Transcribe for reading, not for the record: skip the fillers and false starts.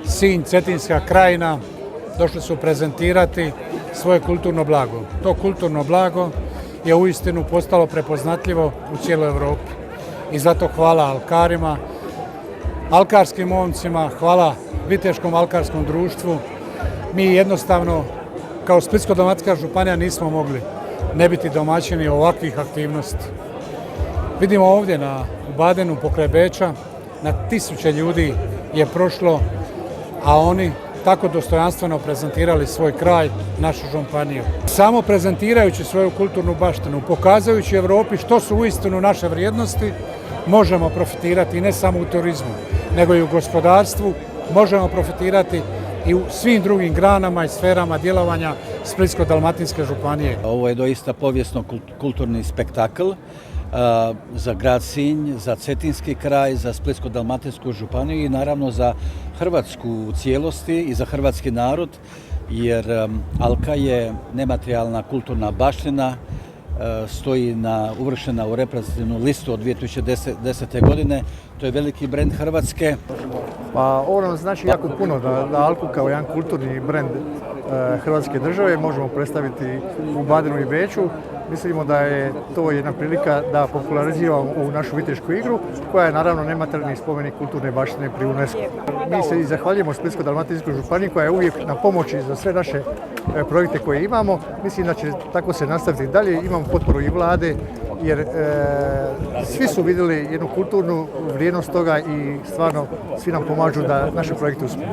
Sinj, Cetinska krajina došli su prezentirati svoje kulturno blago. To kulturno blago je uistinu postalo prepoznatljivo u cijeloj Europi. I zato hvala alkarima, alkarskim momcima, hvala Viteškom alkarskom društvu. Mi jednostavno kao Splitsko-dalmatinska županija nismo mogli ne biti domaćini ovakvih aktivnosti. Vidimo ovdje u Badenu pokraj Beča, na tisuće ljudi je prošlo, a oni tako dostojanstveno prezentirali svoj kraj, našu županiju. Samo prezentirajući svoju kulturnu baštinu, pokazujući Europi što su uistinu naše vrijednosti, možemo profitirati i ne samo u turizmu, nego i u gospodarstvu, možemo profitirati i u svim drugim granama i sferama djelovanja Splitsko-dalmatinske županije. Ovo je doista povijesno-kulturni spektakl za grad Sinj, za Cetinski kraj, za Splitsko-dalmatinsku županiju i naravno za Hrvatsku u cijelosti i za hrvatski narod, jer Alka je nematerijalna kulturna baština, stoji uvrštena u reprezentativnu listu od 2010. godine. To je veliki brend Hrvatske. Pa ovo nam znači jako puno da Alku kao jedan kulturni brend Hrvatske države možemo predstaviti u Badenu i Beču. Mislimo da je to jedna prilika da populariziramo ovu našu vitešku igru, koja je naravno nematerijalni spomenik kulturne baštine pri UNESCO. Mi se i zahvaljujemo Splitsko-dalmatinskoj županiji koja je uvijek na pomoći za sve naše projekte koje imamo. Mislim da će tako se nastaviti dalje. Imamo potporu i vlade, jer svi su vidjeli jednu kulturnu vrijednost toga i stvarno svi nam pomažu da naše projekte uspiju.